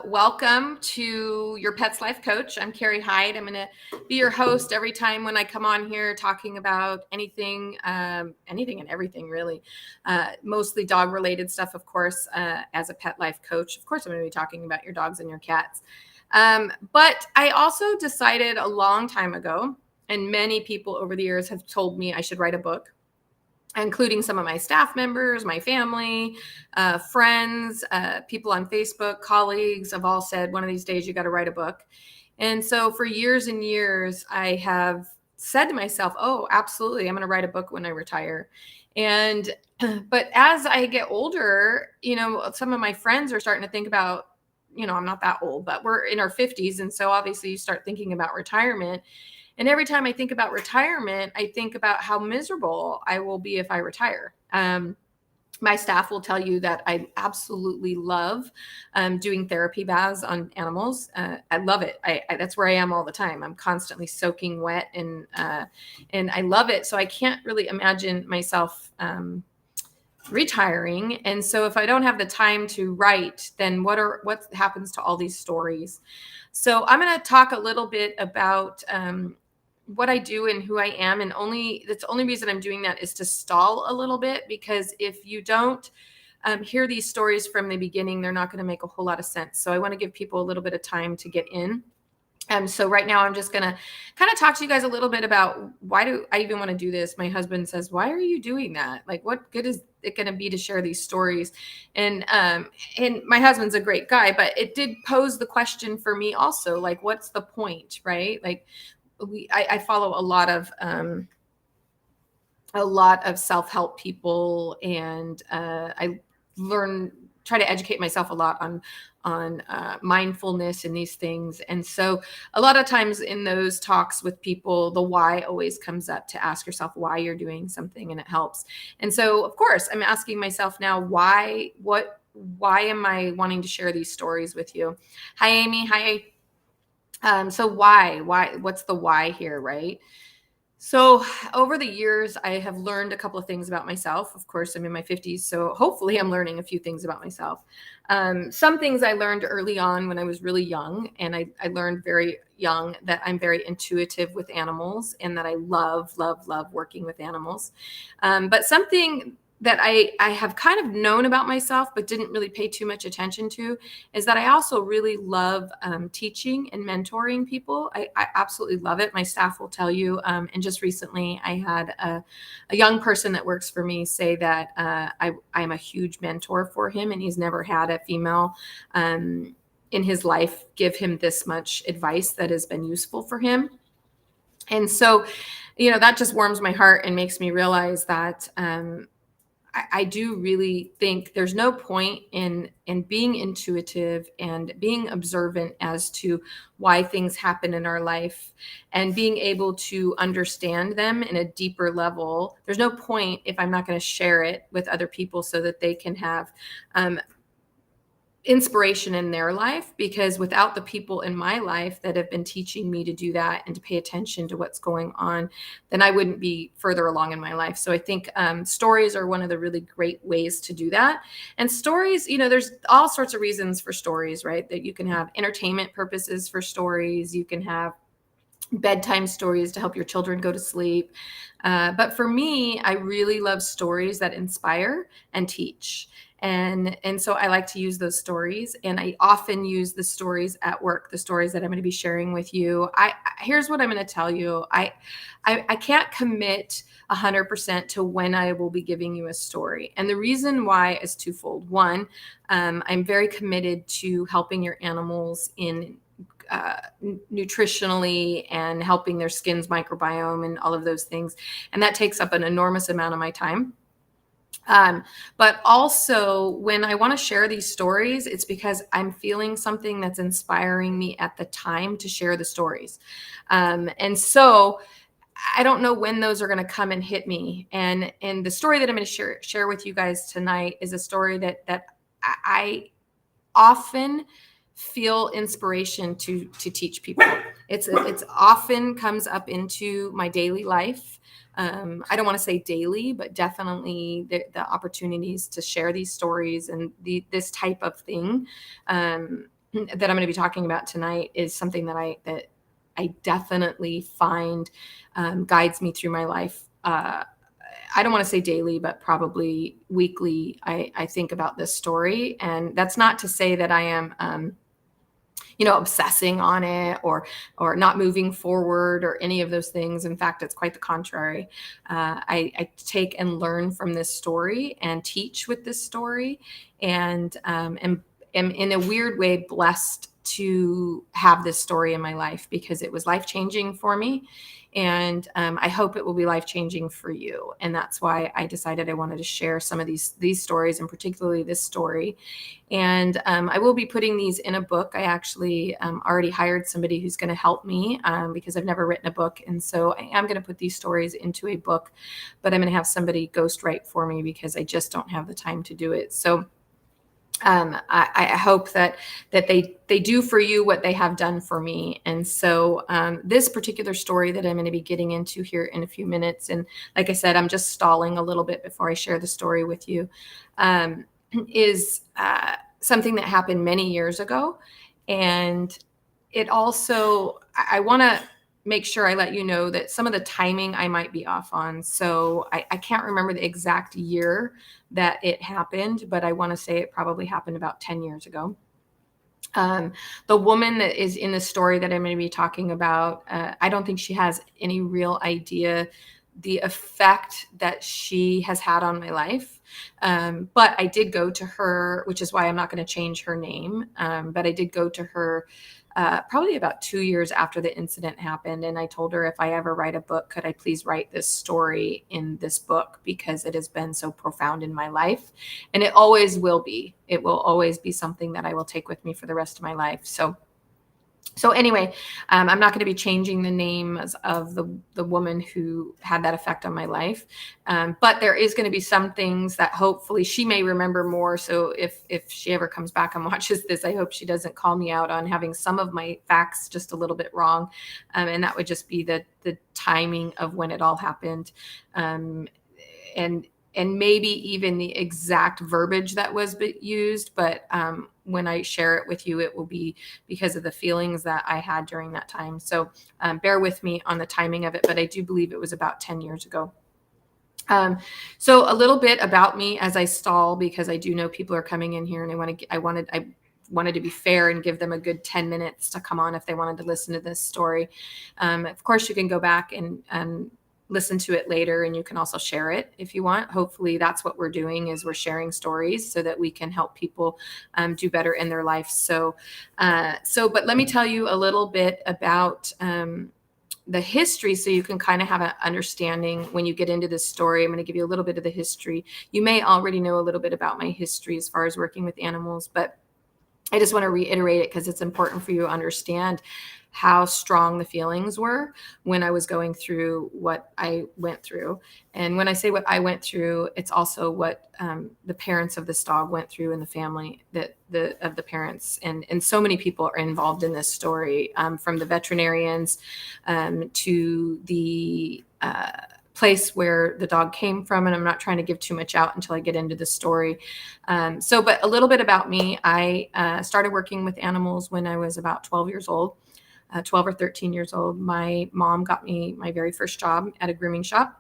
Welcome to Your Pet's Life Coach. I'm Carrie Hyde. I'm going to be your host every time when I come on here talking about anything and everything, really. Mostly dog-related stuff, of course, as a pet life coach. Of course, I'm going to be talking about your dogs and your cats. But I also decided a long time ago, and many people over the years have told me I should write a book, including some of my staff members, my family, friends, people on Facebook, colleagues have all said, one of these days you got to write a book. And so for years and years, I have said to myself, oh, absolutely, I'm going to write a book when I retire. And, but as I get older, some of my friends are starting to think about, I'm not that old, but we're in our 50s. And so obviously you start thinking about retirement. And every time I think about retirement, I think about how miserable I will be if I retire. My staff will tell you that I absolutely love doing therapy baths on animals. I love it. That's where I am all the time. I'm constantly soaking wet, and I love it. So I can't really imagine myself retiring. And so if I don't have the time to write, then what happens to all these stories? So I'm going to talk a little bit about what I do and who I am. And that's the only reason I'm doing that is to stall a little bit, because if you don't hear these stories from the beginning, they're not going to make a whole lot of sense. So I want to give people a little bit of time to get in. So right now I'm just going to kind of talk to you guys a little bit about why do I even want to do this? My husband says, why are you doing that? Like, what good is it going to be to share these stories? And my husband's a great guy, but it did pose the question for me also, like, what's the point, right? Like, I follow a lot of self-help people, and I try to educate myself a lot on mindfulness and these things. And so a lot of times in those talks with people, the why always comes up, to ask yourself why you're doing something, and it helps. And so of course I'm asking myself now, why am I wanting to share these stories with you? Hi, Amy. Hi. So why, what's the why here, right? So over the years, I have learned a couple of things about myself. Of course, I'm in my 50s, so hopefully I'm learning a few things about myself. Some things I learned early on when I was really young, and I learned very young that I'm very intuitive with animals, and that I love, love, love working with animals. But something that I have kind of known about myself, but didn't really pay too much attention to, is that I also really love teaching and mentoring people. I absolutely love it. My staff will tell you. And just recently, I had a young person that works for me say that I'm a huge mentor for him, and he's never had a female in his life give him this much advice that has been useful for him. And so, that just warms my heart and makes me realize that I do really think there's no point in being intuitive and being observant as to why things happen in our life, and being able to understand them in a deeper level. There's no point if I'm not going to share it with other people so that they can have inspiration in their life, because without the people in my life that have been teaching me to do that and to pay attention to what's going on, then I wouldn't be further along in my life. So I think stories are one of the really great ways to do that. And stories, there's all sorts of reasons for stories, right? That you can have entertainment purposes for stories. You can have bedtime stories to help your children go to sleep. But for me, I really love stories that inspire and teach. And so I like to use those stories, and I often use the stories at work, the stories that I'm going to be sharing with you. Here's what I'm going to tell you. I can't commit 100% to when I will be giving you a story. And the reason why is twofold. One, I'm very committed to helping your animals in nutritionally, and helping their skin's microbiome and all of those things. And that takes up an enormous amount of my time. But also, when I want to share these stories, it's because I'm feeling something that's inspiring me at the time to share the stories. And so I don't know when those are going to come and hit me. And the story that I'm going to share with you guys tonight is a story that I often feel inspiration to teach people. It's often comes up into my daily life. I don't want to say daily, but definitely the opportunities to share these stories and this type of thing that I'm going to be talking about tonight is something that I definitely find guides me through my life. I don't want to say daily, but probably weekly. I think about this story, and that's not to say that I am, obsessing on it or not moving forward or any of those things. In fact, it's quite the contrary. I take and learn from this story and teach with this story, and am in a weird way blessed to have this story in my life because it was life changing for me. And I hope it will be life changing for you. And that's why I decided I wanted to share some of these stories, and particularly this story. And I will be putting these in a book. I actually already hired somebody who's going to help me because I've never written a book. And so I am going to put these stories into a book, but I'm going to have somebody ghostwrite for me because I just don't have the time to do it. So I hope that they do for you what they have done for me. And so this particular story that I'm going to be getting into here in a few minutes, and like I said, I'm just stalling a little bit before I share the story with you, is something that happened many years ago. And it also, I want to make sure I let you know that some of the timing I might be off on. So I can't remember the exact year that it happened, but I want to say it probably happened about 10 years ago. The woman that is in the story that I'm going to be talking about, I don't think she has any real idea the effect that she has had on my life. But I did go to her, which is why I'm not going to change her name. But I did go to her probably about 2 years after the incident happened. And I told her if I ever write a book, could I please write this story in this book because it has been so profound in my life. And it always will be. It will always be something that I will take with me for the rest of my life. So anyway, I'm not going to be changing the names of the woman who had that effect on my life. But there is going to be some things that hopefully she may remember more. So if she ever comes back and watches this, I hope she doesn't call me out on having some of my facts just a little bit wrong. And that would just be the timing of when it all happened. And maybe even the exact verbiage that was used. But when I share it with you, it will be because of the feelings that I had during that time. So bear with me on the timing of it, but I do believe it was about 10 years ago. So a little bit about me as I stall, because I do know people are coming in here, and I wanted to be fair and give them a good 10 minutes to come on if they wanted to listen to this story. Of course, you can go back and listen to it later, and you can also share it if you want. Hopefully that's what we're doing, is we're sharing stories so that we can help people do better in their life. But let me tell you a little bit about the history so you can kind of have an understanding when you get into this story. I'm going to give you a little bit of the history. You may already know a little bit about my history as far as working with animals, but I just want to reiterate it because it's important for you to understand how strong the feelings were when I was going through what I went through. And when I say what I went through, it's also what the parents of this dog went through, and the family of the parents. And so many people are involved in this story, from the veterinarians to the place where the dog came from. And I'm not trying to give too much out until I get into the story. But a little bit about me. I started working with animals when I was about 12 years old. 12 or 13 years old. My mom got me my very first job at a grooming shop,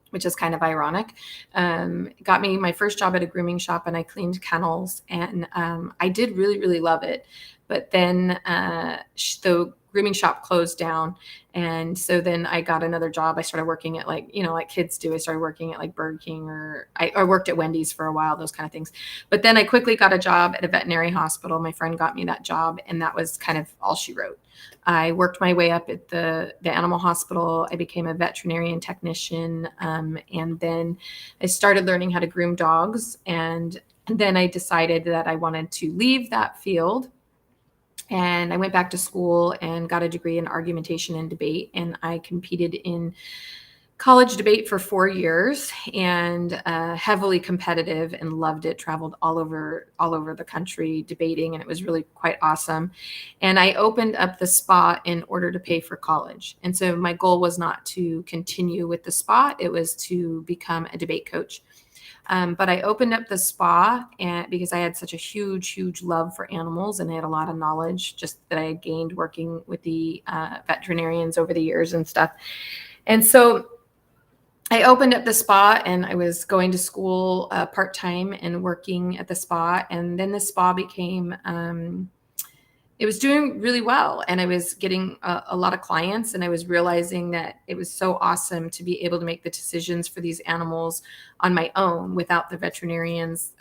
which is kind of ironic. Got me my first job at a grooming shop, and I cleaned kennels, and I did really, really love it. But then the grooming shop closed down. And so then I got another job. I started working at like kids do. I started working at like Burger King, or I worked at Wendy's for a while, those kind of things. But then I quickly got a job at a veterinary hospital. My friend got me that job, and that was kind of all she wrote. I worked my way up at the animal hospital. I became a veterinarian technician. And then I started learning how to groom dogs. And then I decided that I wanted to leave that field. And I went back to school and got a degree in argumentation and debate. And I competed in college debate for 4 years, and heavily competitive, and loved it. Traveled all over the country debating, and it was really quite awesome. And I opened up the Spaw in order to pay for college. And so my goal was not to continue with the Spaw; it was to become a debate coach. But I opened up the spa and because I had such a huge love for animals and I had a lot of knowledge just that I had gained working with the veterinarians over the years and stuff. And so I opened up the spa and I was going to school part-time and working at the spa. And then the spa became, it was doing really well. And I was getting a lot of clients and I was realizing that it was so awesome to be able to make the decisions for these animals on my own without the veterinarians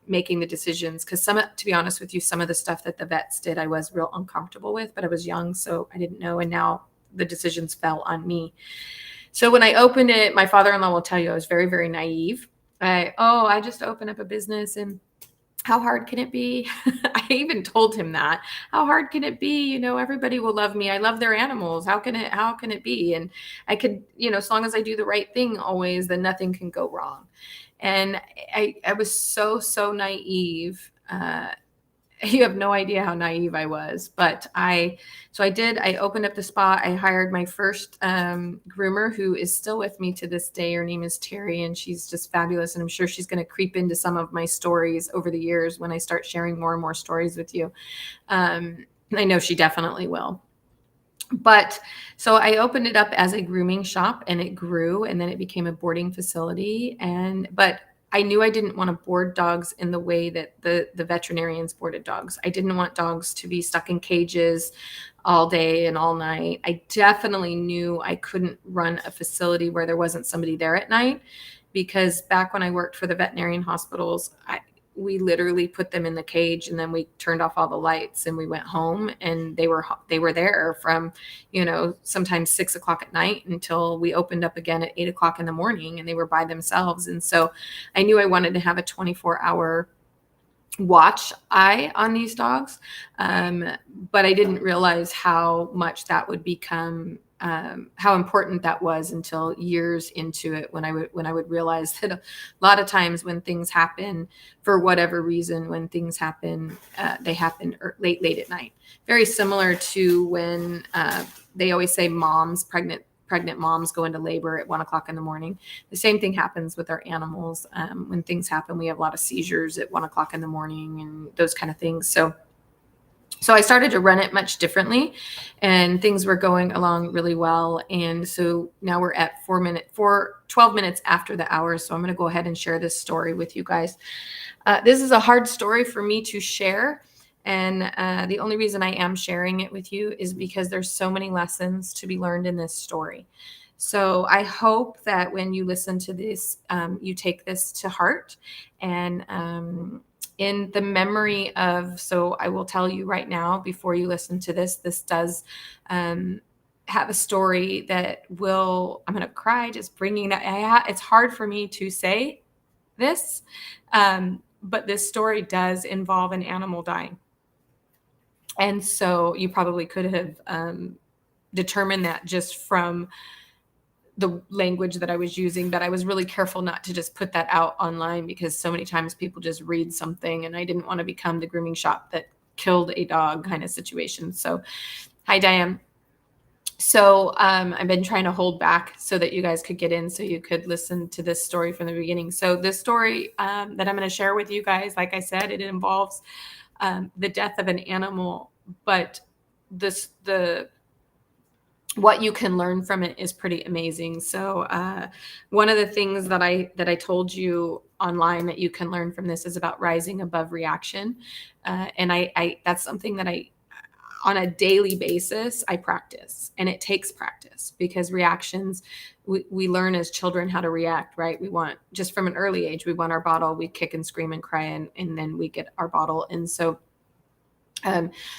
making the decisions. Because to be honest with you, some of the stuff that the vets did, I was real uncomfortable with, but I was young, so I didn't know. And now the decisions fell on me. So when I opened it, my father-in-law will tell you I was very naive. I just opened up a business and how hard can it be? I even told him that. How hard can it be? Everybody will love me. I love their animals. How can it be? And I could, as long as I do the right thing always, then nothing can go wrong. And I was so naive. You have no idea how naive I was, but I opened up the spa. I hired my first groomer who is still with me to this day. Her name is Terry and she's just fabulous. And I'm sure she's going to creep into some of my stories over the years when I start sharing more and more stories with you. I know she definitely will. But so I opened it up as a grooming shop and it grew and then it became a boarding facility. But I knew I didn't want to board dogs in the way that the veterinarians boarded dogs. I didn't want dogs to be stuck in cages all day and all night. I definitely knew I couldn't run a facility where there wasn't somebody there at night because back when I worked for the veterinarian hospitals, we literally put them in the cage and then we turned off all the lights and we went home and they were there from, sometimes 6 o'clock at night until we opened up again at 8 o'clock in the morning and they were by themselves. And so I knew I wanted to have a 24-hour watch eye on these dogs. But I didn't realize how much that would become, how important that was until years into it when I would realize that a lot of times when things happen for whatever reason, when things happen, they happen late at night. Very similar to when they always say pregnant moms go into labor at 1 o'clock in the morning. The same thing happens with our animals. When things happen, we have a lot of seizures at 1 o'clock in the morning and those kind of things. So I started to run it much differently and things were going along really well. And so now we're at 12 minutes after the hour. So I'm going to go ahead and share this story with you guys. This is a hard story for me to share. And the only reason I am sharing it with you is because there's so many lessons to be learned in this story. So I hope that when you listen to this, you take this to heart and in the memory of, so I will tell you right now, before you listen to this does have a story that I'm going to cry just bringing that. It's hard for me to say this, but this story does involve an animal dying. And so you probably could have determined that just from the language that I was using, but I was really careful not to just put that out online because so many times people just read something and I didn't want to become the grooming shop that killed a dog kind of situation. So, hi, Diane. So I've been trying to hold back so that you guys could get in so you could listen to this story from the beginning. So this story that I'm going to share with you guys, like I said, it involves the death of an animal, but what you can learn from it is pretty amazing. So one of the things that I told you online that you can learn from this is about rising above reaction. And I that's something that on a daily basis, I practice, and it takes practice because reactions, we learn as children how to react, right? We want, just from an early age, we want our bottle, we kick and scream and cry, and then we get our bottle. And so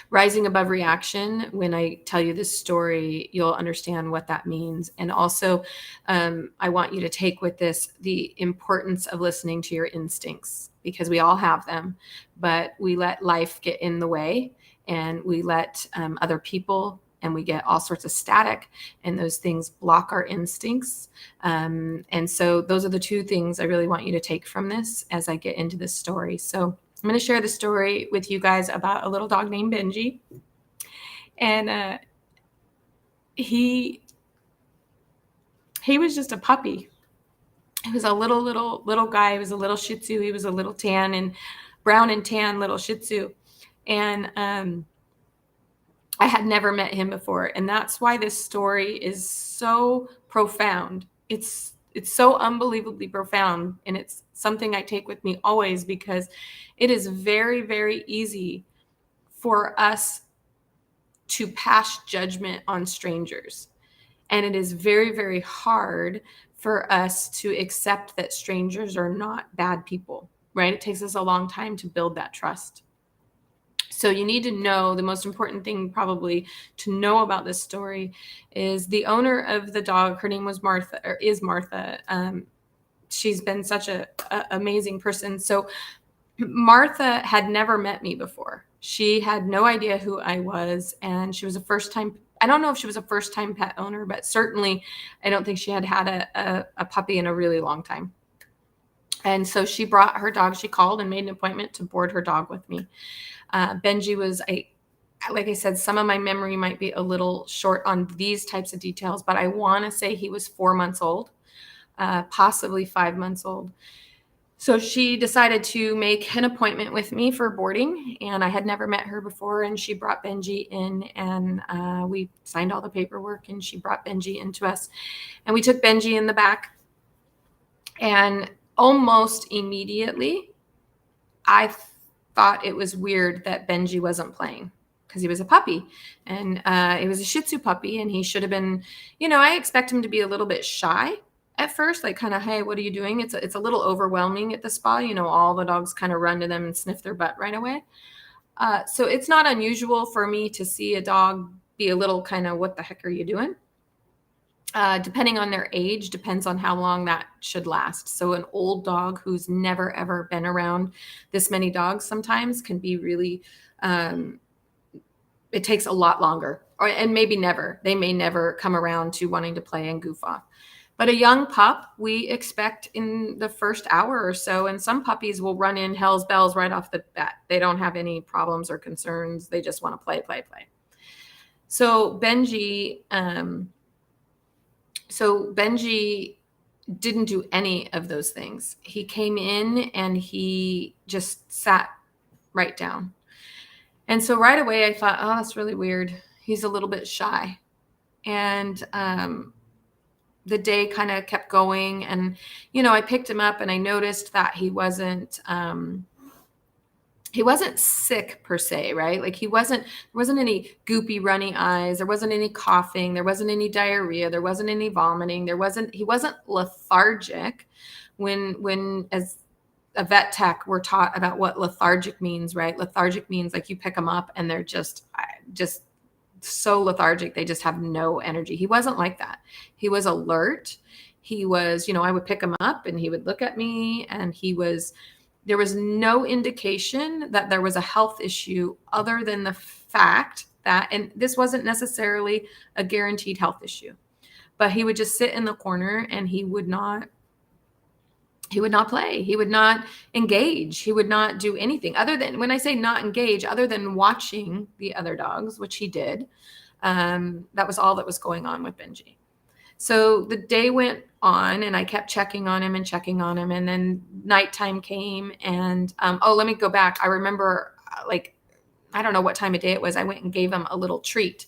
rising above reaction, when I tell you this story, you'll understand what that means. And also, I want you to take with this the importance of listening to your instincts, because we all have them, but we let life get in the way, and we let other people, and we get all sorts of static, and those things block our instincts. And so those are the two things I really want you to take from this as I get into this story. So I'm going to share the story with you guys about a little dog named Benji. And he was just a puppy. He was a little guy. He was a little Shih Tzu. He was a little tan and brown and tan little Shih Tzu. And I had never met him before. And that's why this story is so profound. It's so unbelievably profound. And it's something I take with me always, because it is very, very easy for us to pass judgment on strangers. And it is very, very hard for us to accept that strangers are not bad people, right? It takes us a long time to build that trust. So you need to know, the most important thing probably to know about this story is the owner of the dog. Her name was Martha, or is Martha. She's been such a amazing person. So Martha had never met me before. She had no idea who I was, and she was a first time. I don't know if she was a first time pet owner, but certainly I don't think she had had a puppy in a really long time. And so she brought her dog. She called and made an appointment to board her dog with me. Benji was like I said, some of my memory might be a little short on these types of details, but I want to say he was 4 months old, possibly 5 months old. So she decided to make an appointment with me for boarding, and I had never met her before. And she brought Benji in, and we signed all the paperwork, and she brought Benji into us, and we took Benji in the back. And almost immediately, I thought it was weird that Benji wasn't playing, because he was a puppy, and it was a Shih Tzu puppy, and he should have been, I expect him to be a little bit shy at first, like kind of, hey, what are you doing? It's a little overwhelming at the spa. All the dogs kind of run to them and sniff their butt right away. So it's not unusual for me to see a dog be a little kind of, what the heck are you doing? Depending on their age, depends on how long that should last. So an old dog who's never, ever been around this many dogs sometimes can be really, it takes a lot longer, and maybe never. They may never come around to wanting to play and goof off. But a young pup, we expect in the first hour or so, and some puppies will run in hell's bells right off the bat. They don't have any problems or concerns. They just want to play. So Benji didn't do any of those things. He came in and he just sat right down. And so right away I thought, oh, that's really weird. He's a little bit shy. And the day kind of kept going, and I picked him up and I noticed that he wasn't sick per se, right? Like there wasn't any goopy runny eyes, there wasn't any coughing, there wasn't any diarrhea, there wasn't any vomiting, he wasn't lethargic. When as a vet tech, we're taught about what lethargic means, right? Lethargic means like you pick them up and they're just so lethargic, they just have no energy. He wasn't like that. He was alert. He was, I would pick him up and he would look at me, and there was no indication that there was a health issue, other than the fact that, and this wasn't necessarily a guaranteed health issue, but he would just sit in the corner and he would not play. He would not engage. He would not do anything other than, when I say not engage, other than watching the other dogs, which he did. That was all that was going on with Benji. So the day went on and I kept checking on him. And then nighttime came, and, let me go back. I remember, I don't know what time of day it was. I went and gave him a little treat.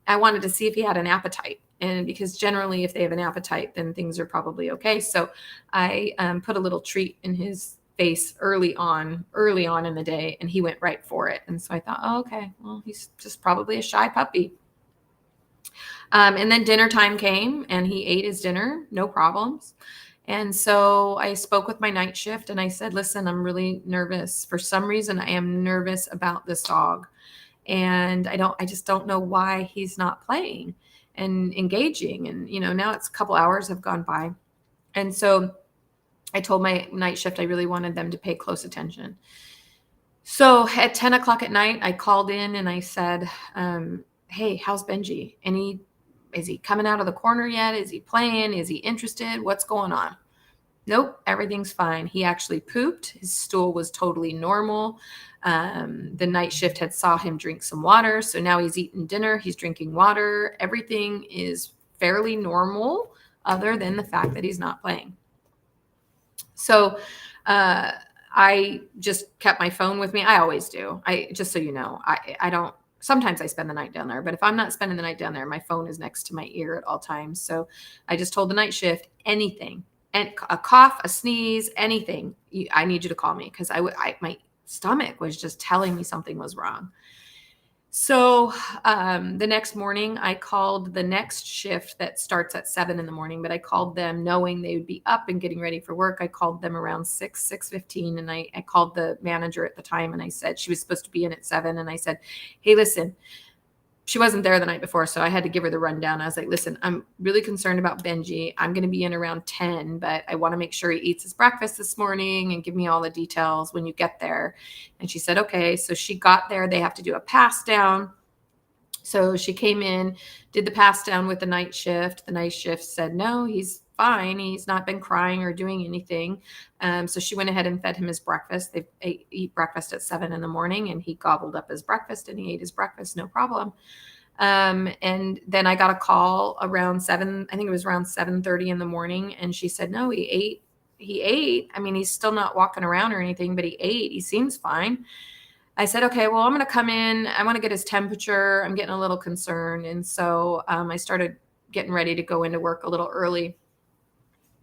I wanted to see if he had an appetite. And because generally if they have an appetite, then things are probably okay. So I put a little treat in his face early on in the day, and he went right for it. And so I thought, oh, okay, well, he's just probably a shy puppy. And then dinner time came and he ate his dinner, no problems. And so I spoke with my night shift and I said, listen, I'm really nervous. For some reason, I am nervous about this dog. And I just don't know why he's not playing and engaging. And, now it's a couple hours have gone by. And so I told my night shift I really wanted them to pay close attention. So at 10 o'clock at night, I called in and I said, hey, how's Benji? Is he coming out of the corner yet? Is he playing? Is he interested? What's going on? Nope, everything's fine. He actually pooped. His stool was totally normal. The night shift had saw him drink some water. So now he's eating dinner. He's drinking water. Everything is fairly normal, other than the fact that he's not playing. So uh, I just kept my phone with me. I always do. Just so you know, I don't. Sometimes I spend the night down there, but if I'm not spending the night down there, my phone is next to my ear at all times. So I just told the night shift anything, and a cough, a sneeze, anything. I need you to call me because my stomach was just telling me something was wrong. So the next morning, I called the next shift that starts at 7 in the morning, but I called them knowing they would be up and getting ready for work. I called them around 6:15, and I called the manager at the time, and I said she was supposed to be in at 7, and I said, "Hey, listen." She wasn't there the night before, so I had to give her the rundown. I was like, "Listen, I'm really concerned about Benji. I'm going to be in around 10, but I want to make sure he eats his breakfast this morning and give me all the details when you get there." And she said, "Okay." So she got there. They have to do a pass down. So she came in, did the pass down with the night shift. The night shift said, "No, he's fine. He's not been crying or doing anything." So she went ahead and fed him his breakfast. They eat breakfast at 7 in the morning, and he gobbled up his breakfast and he ate his breakfast, no problem. And then I got a call around 7, I think it was around 7:30 in the morning. And she said, "No, he ate. He ate. I mean, he's still not walking around or anything, but he ate. He seems fine." I said, "Okay, well, I'm going to come in. I want to get his temperature. I'm getting a little concerned." And so I started getting ready to go into work a little early.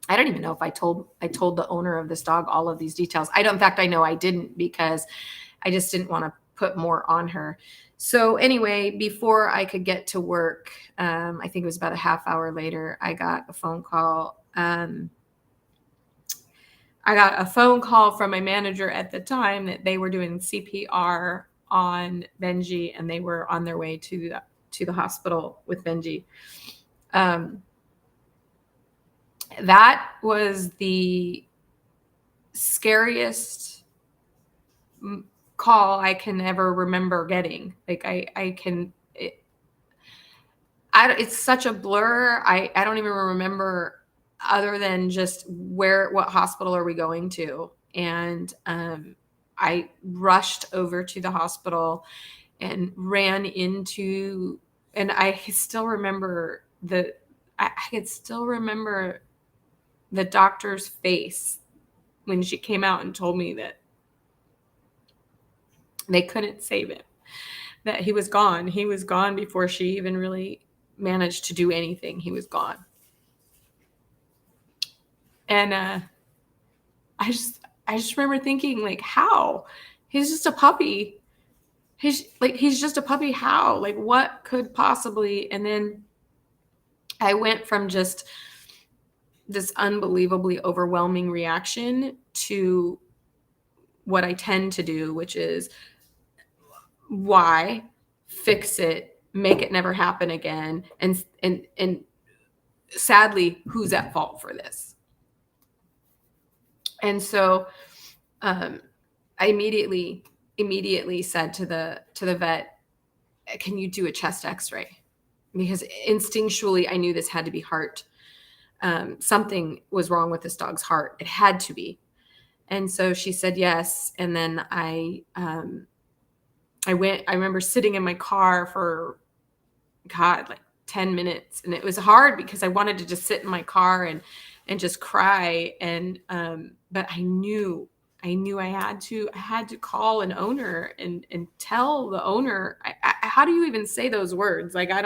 I don't even know if I told the owner of this dog all of these details. I don't. In fact, I know I didn't because I just didn't want to put more on her. So anyway, before I could get to work, I think it was about a half hour later, I got a phone call. I got a phone call from my manager at the time that they were doing CPR on Benji and they were on their way to the hospital with Benji. That was the scariest call I can ever remember getting. Like it's such a blur. I don't even remember other than just what hospital are we going to? And I rushed over to the hospital and ran into, and I still remember I could still remember the doctor's face when she came out and told me that they couldn't save him, that he was gone. He was gone before she even really managed to do anything. He was gone. And I just remember thinking, like, how? He's just a puppy. He's just a puppy. How? Like, what could possibly? And then I went from just this unbelievably overwhelming reaction to what I tend to do, which is why, fix it, make it never happen again, and sadly, who's at fault for this? And so I immediately said to the vet, "Can you do a chest X-ray?" Because instinctually I knew this had to be heart. Something was wrong with this dog's heart. It had to be. And so she said yes. And then I remember sitting in my car for, God, like 10 minutes. And it was hard because I wanted to just sit in my car and just cry. And, but I knew I had to call an owner and tell the owner, how do you even say those words? Like, I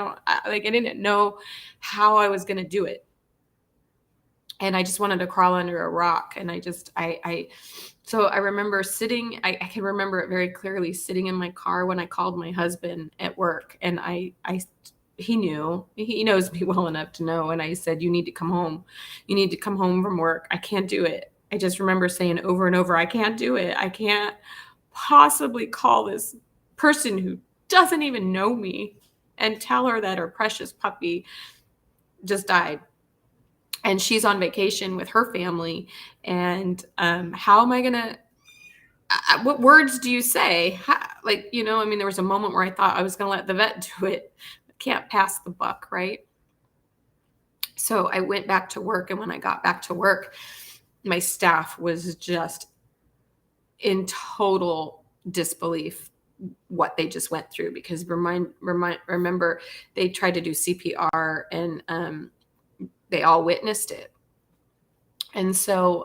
didn't know how I was going to do it. And I just wanted to crawl under a rock. And so I remember sitting, I can remember it very clearly, sitting in my car when I called my husband at work. And he knows me well enough to know. And I said, "You need to come home. You need to come home from work. I can't do it." I just remember saying over and over, "I can't do it. I can't possibly call this person who doesn't even know me and tell her that her precious puppy just died. And she's on vacation with her family. And how am I going to, what words do you say?" There was a moment where I thought I was going to let the vet do it. I can't pass the buck, right? So I went back to work. And when I got back to work, my staff was just in total disbelief what they just went through, because remember, they tried to do CPR and they all witnessed it. And so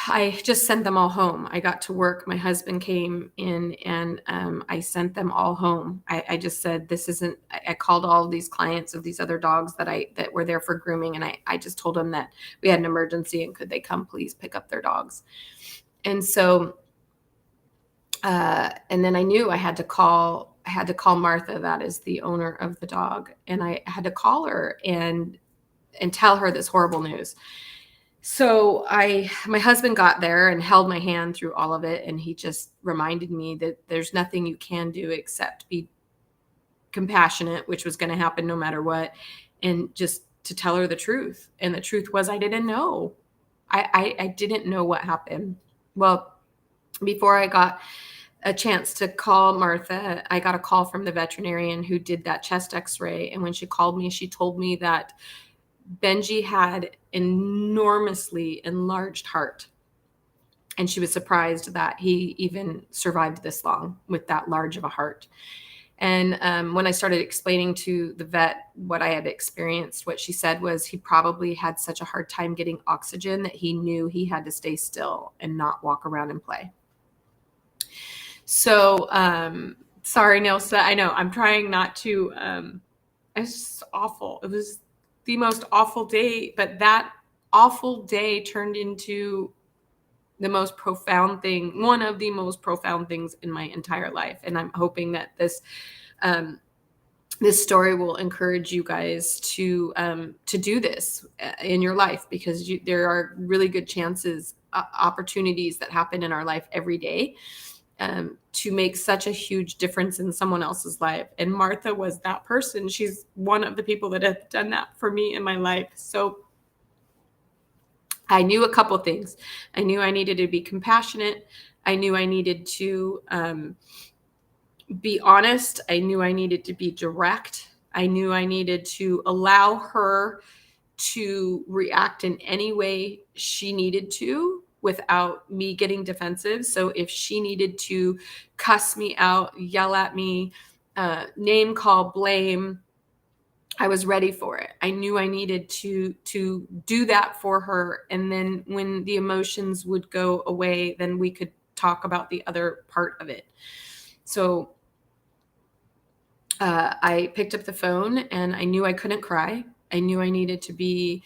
I just sent them all home. I got to work. My husband came in and I sent them all home. I just said, this isn't, I called all of these clients of these other dogs that were there for grooming. And I just told them that we had an emergency and could they come please pick up their dogs. And so, and then I knew I had to call Martha, that is the owner of the dog. And I had to call her and tell her this horrible news. So my husband got there and held my hand through all of it. And he just reminded me that there's nothing you can do except be compassionate, which was going to happen no matter what. And just to tell her the truth. And the truth was, I didn't know. I didn't know what happened. Well, before I got a chance to call Martha, I got a call from the veterinarian who did that chest x-ray. And when she called me, she told me that Benji had enormously enlarged heart. And she was surprised that he even survived this long with that large of a heart. And when I started explaining to the vet what I had experienced, what she said was he probably had such a hard time getting oxygen that he knew he had to stay still and not walk around and play. So, sorry, Nilsa. I know I'm trying not to, it's just awful. It was the most awful day, but that awful day turned into the most profound thing, one of the most profound things in my entire life. And I'm hoping that this story will encourage you guys to do this in your life, because there are really good chances, opportunities that happen in our life every day to make such a huge difference in someone else's life. And Martha was that person. She's one of the people that have done that for me in my life. So I knew a couple of things. I knew I needed to be compassionate. I knew I needed to be honest. I knew I needed to be direct. I knew I needed to allow her to react in any way she needed to without me getting defensive. So if she needed to cuss me out, yell at me, name call, blame, I was ready for it. I knew I needed to do that for her. And then when the emotions would go away, then we could talk about the other part of it. So I picked up the phone and I knew I couldn't cry. I knew I needed to be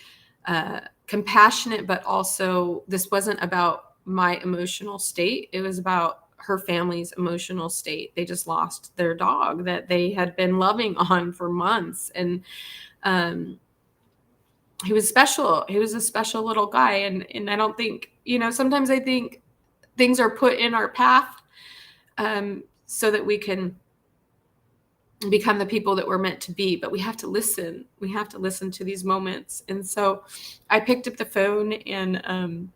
compassionate, but also this wasn't about my emotional state. It was about her family's emotional state. They just lost their dog that they had been loving on for months. And he was special. He was a special little guy. And I don't think, sometimes I think things are put in our path so that we can become the people that we're meant to be, but we have to listen. We have to listen to these moments. And so I picked up the phone and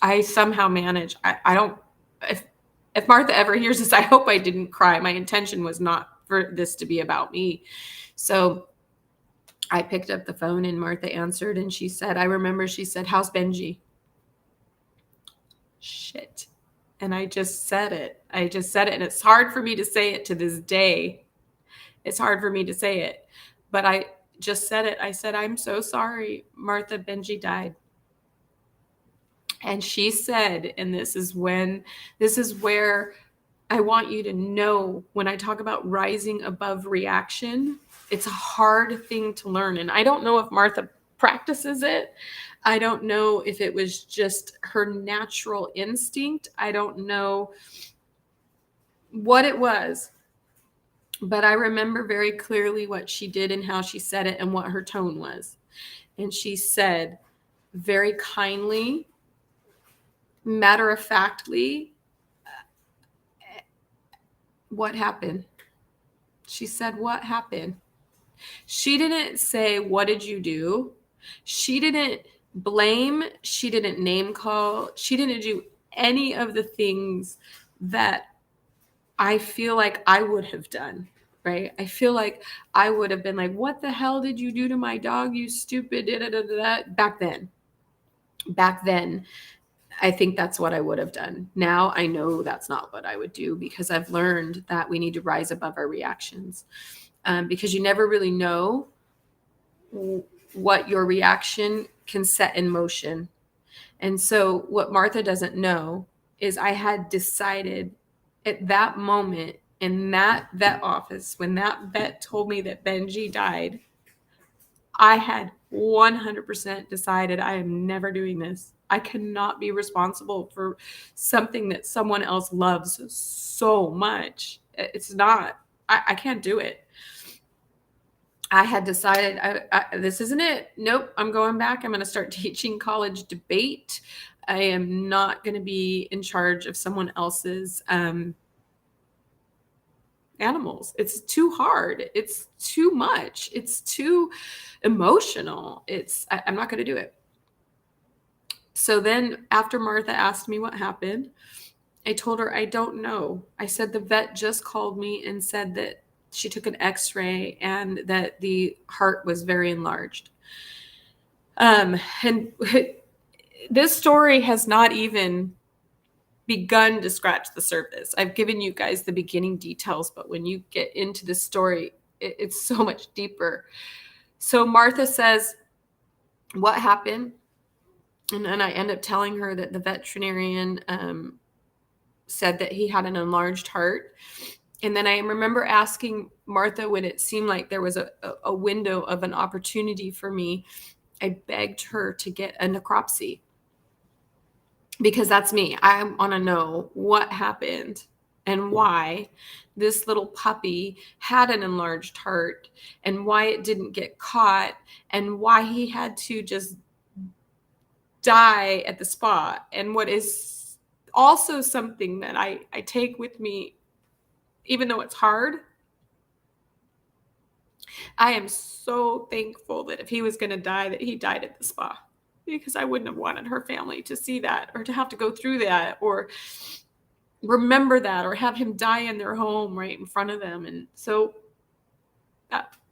I somehow managed. I don't, if Martha ever hears this, I hope I didn't cry. My intention was not for this to be about me. So I picked up the phone and Martha answered and she said, she said, "How's Benji?" Shit. And I just said it. And it's hard for me to say it to this day. It's hard for me to say it, but I just said it. I said, "I'm so sorry, Martha, Benji died." And she said, and this is where I want you to know, when I talk about rising above reaction, it's a hard thing to learn. And I don't know if Martha practices it. I don't know if it was just her natural instinct. I don't know what it was, but I remember very clearly what she did and how she said it and what her tone was. And she said very kindly, matter-of-factly, "What happened?" She said, "What happened?" She didn't say, "What did you do?" She didn't blame. She didn't name call. She didn't do any of the things that I feel like I would have done, right? I feel like I would have been like, "What the hell did you do to my dog, you stupid da, da, da, da," back then. I think that's what I would have done. Now I know that's not what I would do, because I've learned that we need to rise above our reactions, because you never really know what your reaction can set in motion. And so what Martha doesn't know is I had decided at that moment in that vet office, when that vet told me that Benji died, I had 100% decided I am never doing this. I cannot be responsible for something that someone else loves so much. It's not, I can't do it. I had decided this isn't it. Nope, I'm going back. I'm going to start teaching college debate. I am not going to be in charge of someone else's animals. It's too hard. It's too much. It's too emotional. I'm not going to do it. So then after Martha asked me what happened, I told her, I don't know. I said, the vet just called me and said that she took an x-ray and that the heart was very enlarged. And this story has not even begun to scratch the surface. I've given you guys the beginning details, but when you get into the story, it's so much deeper. So Martha says, what happened? And then I end up telling her that the veterinarian said that he had an enlarged heart. And then I remember asking Martha when it seemed like there was a window of an opportunity for me, I begged her to get a necropsy. Because that's me. I want to know what happened and why this little puppy had an enlarged heart and why it didn't get caught and why he had to just die at the spot. And what is also something that I take with me, even though it's hard, I am so thankful that if he was going to die, that he died at the spa, because I wouldn't have wanted her family to see that or to have to go through that or remember that or have him die in their home right in front of them. And so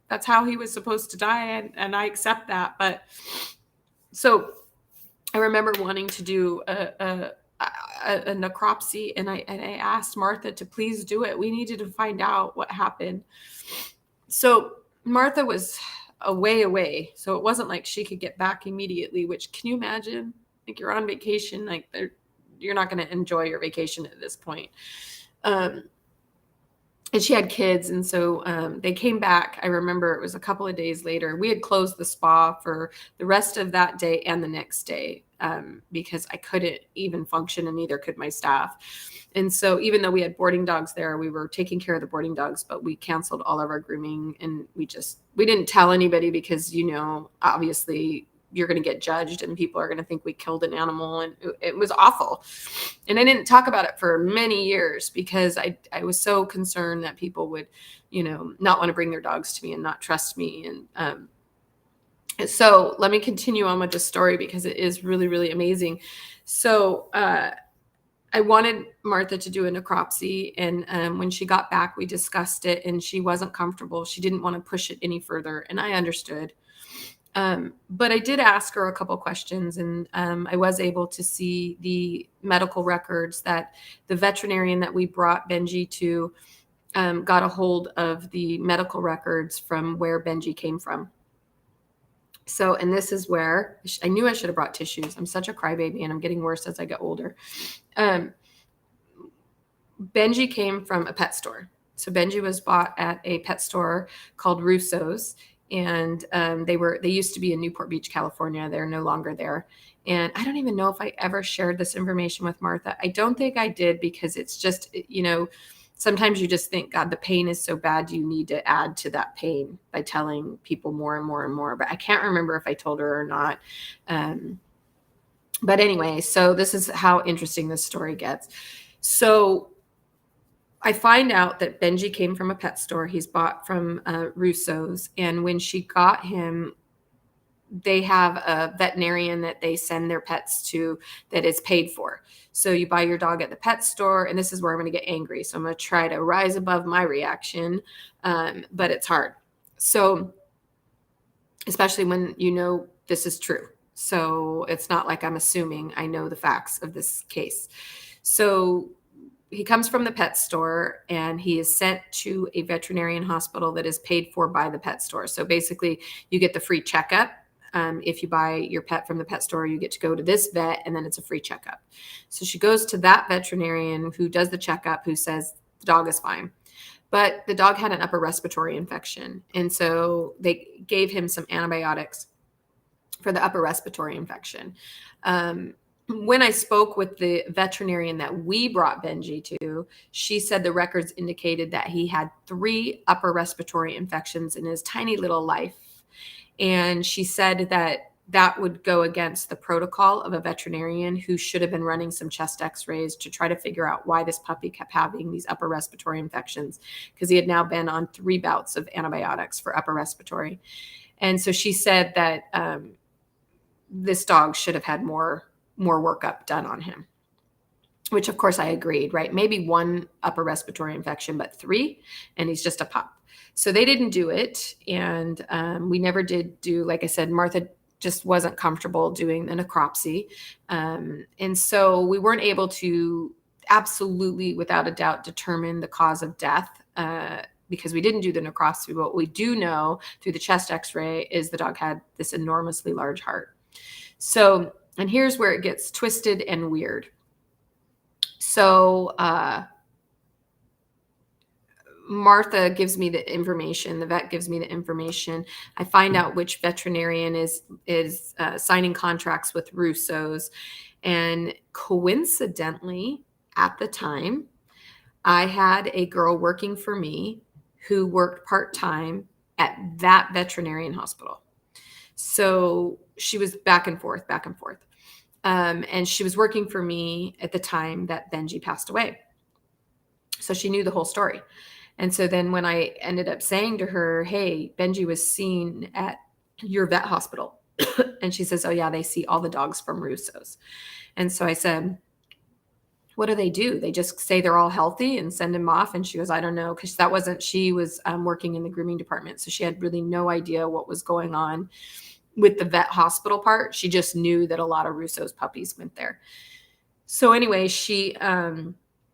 that's how he was supposed to die. And I accept that. But so I remember wanting to do a necropsy, and I asked Martha to please do it. We needed to find out what happened. So Martha was away. So it wasn't like she could get back immediately, which, can you imagine? Like, you're on vacation, like you're not going to enjoy your vacation at this point. And she had kids. And so they came back. I remember it was a couple of days later. We had closed the spa for the rest of that day and the next day because I couldn't even function, and neither could my staff. And so even though we had boarding dogs there, we were taking care of the boarding dogs, but we canceled all of our grooming, and we didn't tell anybody because, obviously you're going to get judged and people are going to think we killed an animal, and it was awful. And I didn't talk about it for many years because I was so concerned that people would, not want to bring their dogs to me and not trust me. And so let me continue on with the story because it is really, really amazing. So I wanted Martha to do a necropsy, and when she got back, we discussed it, and she wasn't comfortable. She didn't want to push it any further, and I understood. But I did ask her a couple questions, and I was able to see the medical records that the veterinarian that we brought Benji to got a hold of the medical records from where Benji came from. So, and this is where I knew I should have brought tissues. I'm such a crybaby, and I'm getting worse as I get older. Benji came from a pet store. So Benji was bought at a pet store called Russo's. And they used to be in Newport Beach, California. They're no longer there. And I don't even know if I ever shared this information with Martha. I don't think I did, because it's just, sometimes you just think, God, the pain is so bad. Do you need to add to that pain by telling people more and more and more? But I can't remember if I told her or not. But anyway, so this is how interesting this story gets. So I find out that Benji came from a pet store. He's bought from Russo's. And when she got him, they have a veterinarian that they send their pets to that is paid for. So you buy your dog at the pet store, and this is where I'm going to get angry. So I'm going to try to rise above my reaction, but it's hard. So especially when this is true. So it's not like I'm assuming. I know the facts of this case. So he comes from the pet store, and he is sent to a veterinarian hospital that is paid for by the pet store. So basically you get the free checkup. if you buy your pet from the pet store, you get to go to this vet and then it's a free checkup. So she goes to that veterinarian who does the checkup, who says the dog is fine. But the dog had an upper respiratory infection. And so they gave him some antibiotics for the upper respiratory infection. When I spoke with the veterinarian that we brought Benji to, she said the records indicated that he had 3 upper respiratory infections in his tiny little life. And she said that that would go against the protocol of a veterinarian who should have been running some chest x-rays to try to figure out why this puppy kept having these upper respiratory infections, because he had now been on 3 bouts of antibiotics for upper respiratory. And so she said that this dog should have had more workup done on him, which of course I agreed, right? Maybe 1 upper respiratory infection, but 3, and he's just a pup. So they didn't do it. And we never did do, like I said, Martha just wasn't comfortable doing the necropsy. And so we weren't able to absolutely, without a doubt, determine the cause of death because we didn't do the necropsy. But what we do know through the chest x-ray is the dog had this enormously large heart. So, and here's where it gets twisted and weird. So Martha gives me the information. The vet gives me the information. I find out which veterinarian is signing contracts with Russo's. And coincidentally, at the time, I had a girl working for me who worked part-time at that veterinarian hospital. So she was back and forth. And she was working for me at the time that Benji passed away. So she knew the whole story. And so then when I ended up saying to her, hey, Benji was seen at your vet hospital. And she says, oh yeah, they see all the dogs from Russo's. And so I said, what do? They just say they're all healthy and send him off? And she goes, I don't know. Because she was working in the grooming department. So she had really no idea what was going on with the vet hospital part. She just knew that a lot of Russo's puppies went there. So anyway, she,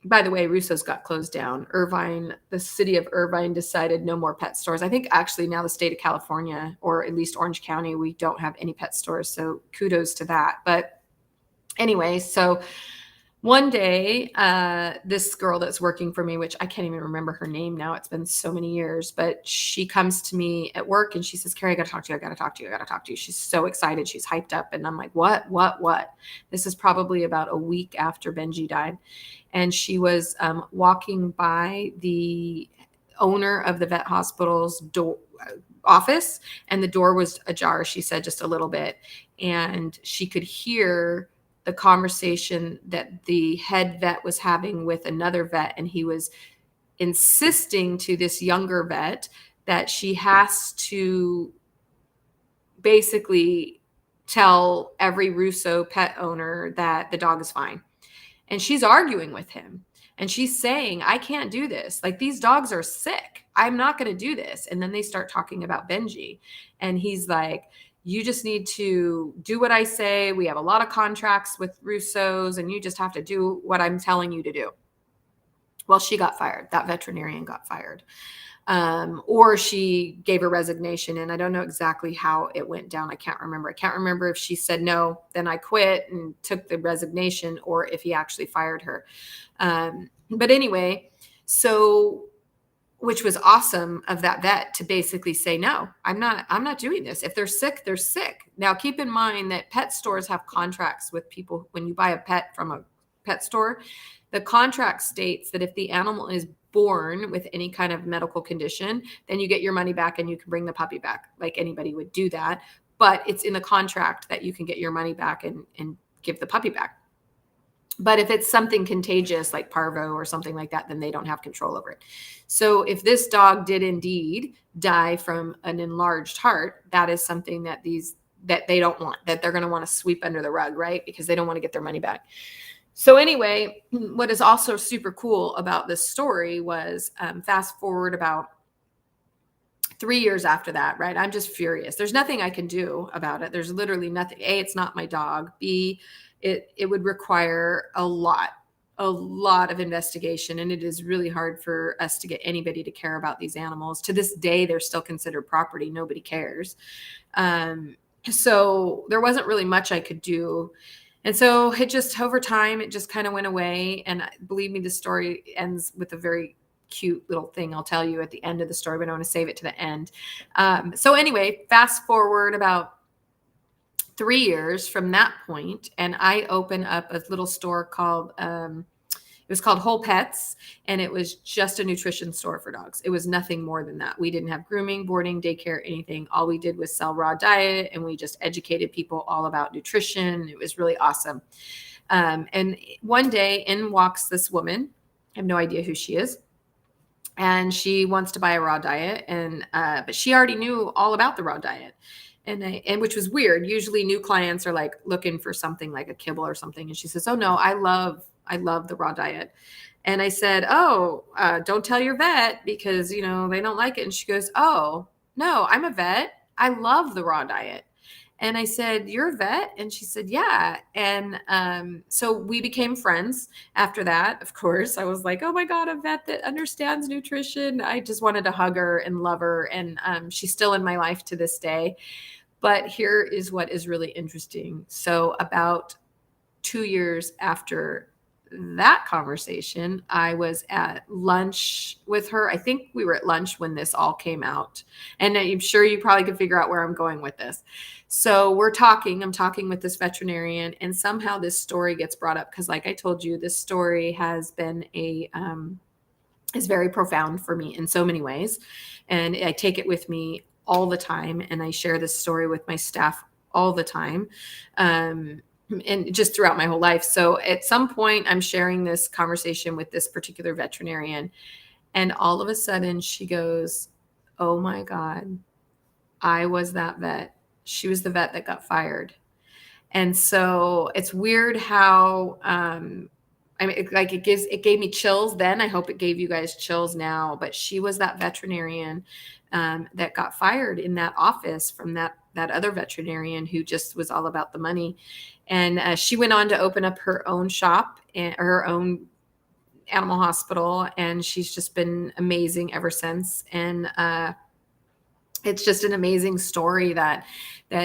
by the way, Russo's got closed down. The city of Irvine decided no more pet stores. I think actually now the state of California, or at least Orange County, we don't have any pet stores. So kudos to that. But anyway, so one day, this girl that's working for me, which I can't even remember her name now, it's been so many years, but she comes to me at work and she says, Carrie, I got to talk to you. She's so excited. She's hyped up. And I'm like, what? This is probably about a week after Benji died. And she was walking by the owner of the vet hospital's office, and the door was ajar, she said, just a little bit. And she could hear the conversation that the head vet was having with another vet. And he was insisting to this younger vet that she has to basically tell every Russo pet owner that the dog is fine. And she's arguing with him. And she's saying, I can't do this. Like, these dogs are sick. I'm not going to do this. And then they start talking about Benji. And he's like, you just need to do what I say. We have a lot of contracts with Russo's, and you just have to do what I'm telling you to do. Well, she got fired. That veterinarian got fired. Or she gave her resignation, and I don't know exactly how it went down. I can't remember if she said, no, then I quit and took the resignation, or if he actually fired her. But anyway, so, which was awesome of that vet to basically say, no, I'm not doing this. If they're sick, they're sick. Now, keep in mind that pet stores have contracts with people. When you buy a pet from a pet store, the contract states that if the animal is born with any kind of medical condition, then you get your money back and you can bring the puppy back, like anybody would do that. But it's in the contract that you can get your money back and give the puppy back. But if it's something contagious like parvo or something like that, then they don't have control over it. So if this dog did indeed die from an enlarged heart, that is something that they don't want, that they're going to want to sweep under the rug, right? Because they don't want to get their money back. So anyway, what is also super cool about this story was fast forward about 3 years after that, right? I'm just furious. There's nothing I can do about it. There's literally nothing. A, it's not my dog. B, it would require a lot of investigation. And it is really hard for us to get anybody to care about these animals. To this day, they're still considered property. Nobody cares. So there wasn't really much I could do. And so it just, over time, it just kind of went away. And believe me, the story ends with a very cute little thing I'll tell you at the end of the story, but I want to save it to the end. So anyway, fast forward about 3 years from that point, and I open up a little store called it was called Whole Pets, and it was just a nutrition store for dogs. It was nothing more than that. We didn't have grooming, boarding, daycare, anything. All we did was sell raw diet, and we just educated people all about nutrition. It was really awesome. And one day, in walks this woman. I have no idea who she is, and she wants to buy a raw diet, and but she already knew all about the raw diet. And which was weird. Usually new clients are like looking for something like a kibble or something. And she says, "Oh no, I love the raw diet." And I said, "Oh, don't tell your vet because, they don't like it." And she goes, "Oh, no, I'm a vet. I love the raw diet." And I said, "You're a vet?" And she said, "Yeah." And so we became friends after that. Of course, I was like, "Oh my God, a vet that understands nutrition." I just wanted to hug her and love her. And she's still in my life to this day. But here is what is really interesting. So about 2 years after that conversation, I was at lunch with her. I think we were at lunch when this all came out. And I'm sure you probably could figure out where I'm going with this. So I'm talking with this veterinarian, and somehow this story gets brought up because, like I told you, this story has been is very profound for me in so many ways. And I take it with me all the time. And I share this story with my staff all the time. And just throughout my whole life. So at some point, I'm sharing this conversation with this particular veterinarian. And all of a sudden she goes, "Oh my God, I was that vet. She was the vet that got fired." And so it's weird how, I mean, it gave me chills then. I hope it gave you guys chills now. But she was that veterinarian that got fired in that office from that other veterinarian who just was all about the money. And she went on to open up her own shop and her own animal hospital, and she's just been amazing ever since. And it's just an amazing story that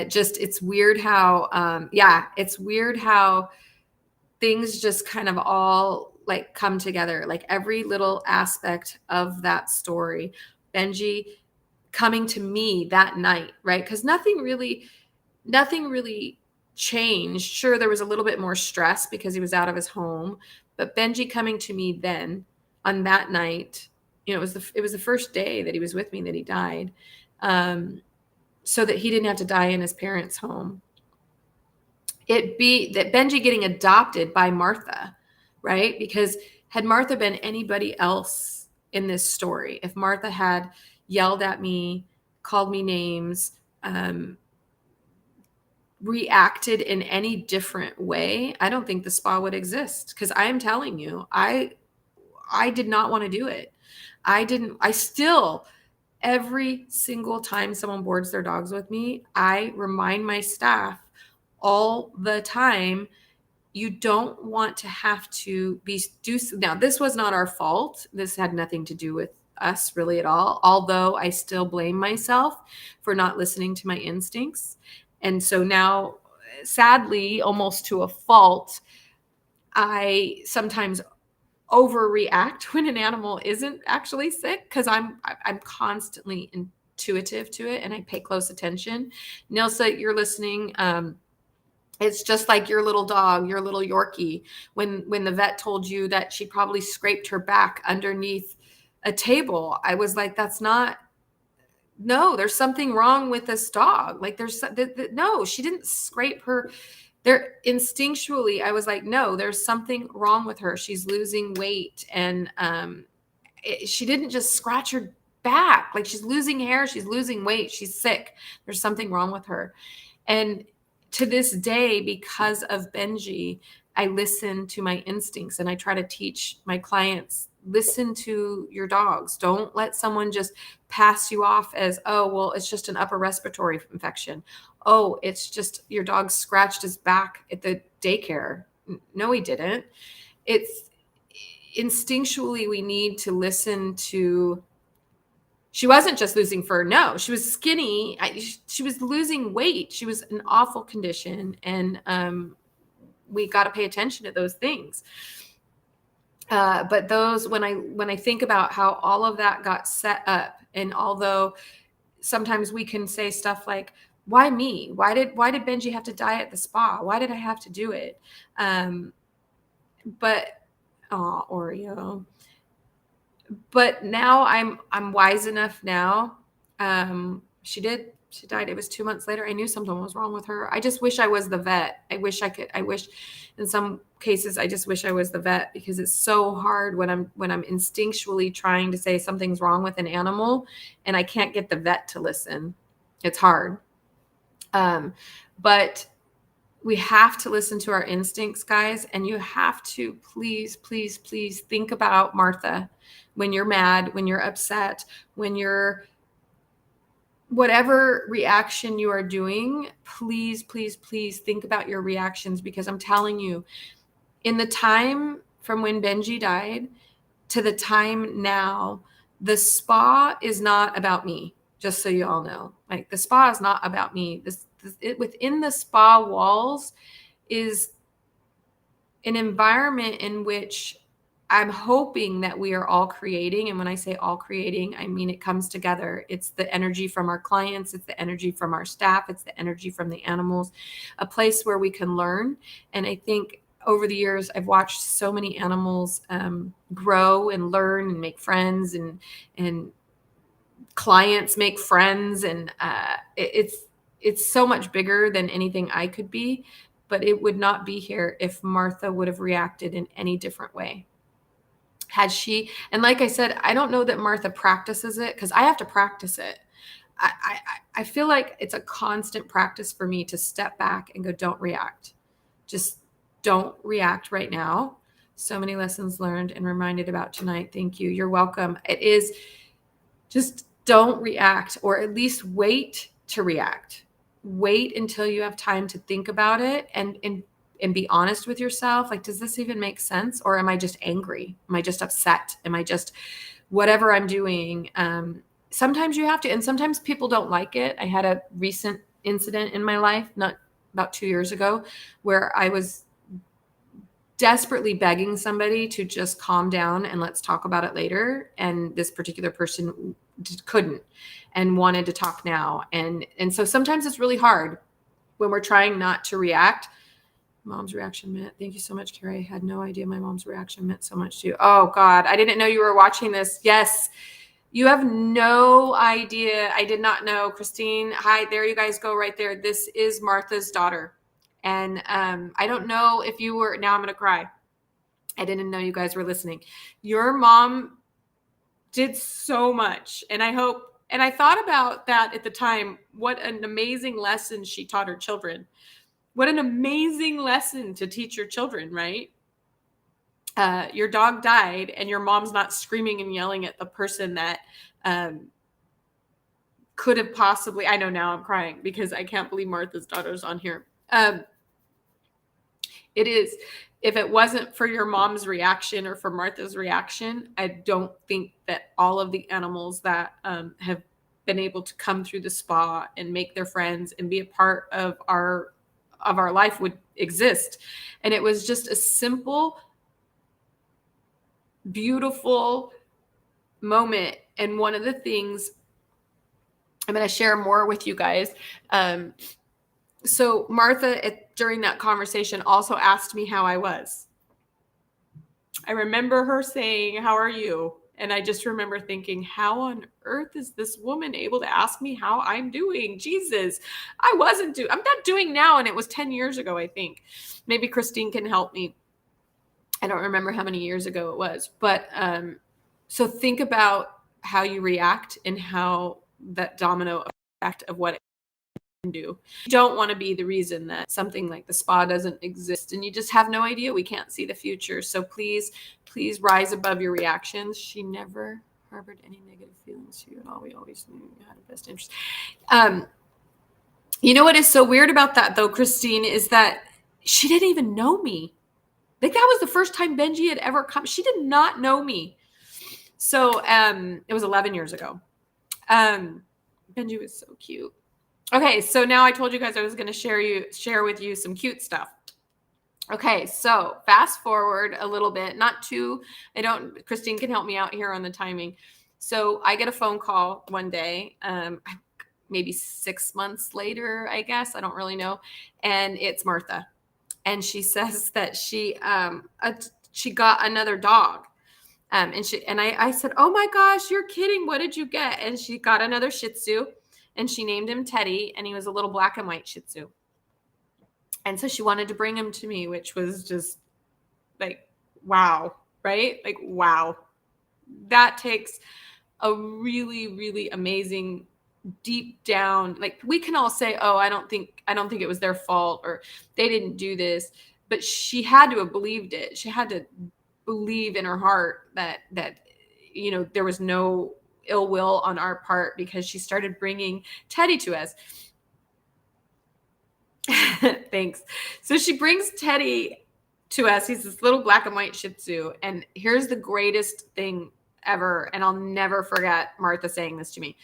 just, it's weird how it's weird how things just kind of all like come together, like every little aspect of that story. Benji coming to me that night, right? Because nothing really changed. Sure, there was a little bit more stress because he was out of his home, but Benji coming to me then on that night, it was the first day that he was with me that he died, so that he didn't have to die in his parents' home. It be that Benji getting adopted by Martha, right? Because had Martha been anybody else in this story, if Martha had yelled at me, called me names, reacted in any different way, I don't think the spa would exist. Because I am telling you, I did not want to do it. I still, every single time someone boards their dogs with me, I remind my staff all the time, you don't want to have to do. Now, this was not our fault. This had nothing to do with us really at all. Although I still blame myself for not listening to my instincts. And so now, sadly, almost to a fault, I sometimes overreact when an animal isn't actually sick because I'm constantly intuitive to it and I pay close attention. Nilsa, you're listening. It's just like your little dog, your little Yorkie, when the vet told you that she probably scraped her back underneath a table. I was like, no, there's something wrong with this dog. Like no, she didn't scrape her. There instinctually, I was like, no, there's something wrong with her. She's losing weight. And she didn't just scratch her back. Like, she's losing hair. She's losing weight. She's sick. There's something wrong with her. And to this day, because of Benji, I listen to my instincts and I try to teach my clients, listen to your dogs. Don't let someone just pass you off as, oh, well, it's just an upper respiratory infection. Oh, it's just your dog scratched his back at the daycare. No, he didn't. It's instinctually, we need to listen to She wasn't just losing fur. No, she was skinny. She was losing weight. She was in awful condition. And we got to pay attention to those things. But those, when I think about how all of that got set up, and although sometimes we can say stuff like, why me? Why did Benji have to die at the spa? Why did I have to do it? But Oreo. But now I'm wise enough now. She died. It was 2 months later. I knew something was wrong with her. I just wish I was the vet. I wish in some cases, I just wish I was the vet, because it's so hard when I'm instinctually trying to say something's wrong with an animal and I can't get the vet to listen. It's hard. But we have to listen to our instincts, guys. And you have to please, please, please think about Martha when you're mad, when you're upset, when you're whatever reaction you are doing, please, please, please think about your reactions, because I'm telling you, in the time from when Benji died to the time now, the spa is not about me, just so you all know. Like, the spa is not about me. Within the spa walls is an environment in which I'm hoping that we are all creating. And when I say all creating, I mean it comes together. It's the energy from our clients. It's the energy from our staff. It's the energy from the animals, a place where we can learn. And I think over the years, I've watched so many animals grow and learn and make friends, and clients make friends. And it's so much bigger than anything I could be, but it would not be here if Martha would have reacted in any different way. Had she, and like I said, I don't know that Martha practices it, because I have to practice it. I feel like it's a constant practice for me to step back and go, don't react. Just don't react right now. So many lessons learned and reminded about tonight. Thank you. You're welcome. It is just don't react, or at least wait to react. Wait until you have time to think about it and be honest with yourself. Like, does this even make sense? Or am I just angry? Am I just upset? Am I just whatever I'm doing? Sometimes you have to, and sometimes people don't like it. I had a recent incident in my life, not about 2 years ago, where I was desperately begging somebody to just calm down and let's talk about it later. And this particular person couldn't and wanted to talk now. And so sometimes it's really hard when we're trying not to react. Mom's reaction meant, thank you so much, Carrie. I had no idea my mom's reaction meant so much to you. Oh God, I didn't know you were watching this. Yes, you have no idea. I did not know. Christine, hi, there you guys go right there. This is Martha's daughter. And I don't know if you were, now I'm going to cry. I didn't know you guys were listening. Your mom did so much. And I hope, and I thought about that at the time, what an amazing lesson she taught her children. What an amazing lesson to teach your children, right? Your dog died and your mom's not screaming and yelling at the person that could have possibly, I know now I'm crying because I can't believe Martha's daughter's on here. It is, if it wasn't for your mom's reaction or for Martha's reaction, I don't think that all of the animals that have been able to come through the spa and make their friends and be a part of our life would exist. And it was just a simple, beautiful moment. And one of the things I'm going to share more with you guys. So Martha, during that conversation, also asked me how I was. I remember her saying, "How are you?" And I just remember thinking, how on earth is this woman able to ask me how I'm doing? Jesus, I'm not doing now. And it was 10 years ago, I think. Maybe Christine can help me. I don't remember how many years ago it was. But so think about how you react and how that domino effect of what it can do. You don't want to be the reason that something like the spa doesn't exist and you just have no idea. We can't see the future. So please rise above your reactions. She never harbored any negative feelings to you at all. We always knew you had a best interest. You know what is so weird about that though, Christine, is that she didn't even know me. Like, that was the first time Benji had ever come. She did not know me. So it was 11 years ago. Benji was so cute. Okay, so now I told you guys I was going to share with you some cute stuff. Okay, so fast forward a little bit, not too, Christine can help me out here on the timing. So I get a phone call one day, maybe 6 months later, I guess, I don't really know. And it's Martha. And she says that she got another dog. I said, "Oh my gosh, you're kidding. What did you get?" And she got another Shih Tzu, and she named him Teddy, and he was a little black and white Shih Tzu. And so she wanted to bring him to me, which was just like, wow, right? Like, wow. That takes a really, really amazing deep down, like we can all say, "Oh, I don't think it was their fault or they didn't do this," but she had to have believed it. She had to believe in her heart that there was no ill will on our part, because she started bringing Teddy to us. Thanks. So she brings Teddy to us. He's this little black and white Shih Tzu. And here's the greatest thing ever. And I'll never forget Martha saying this to me.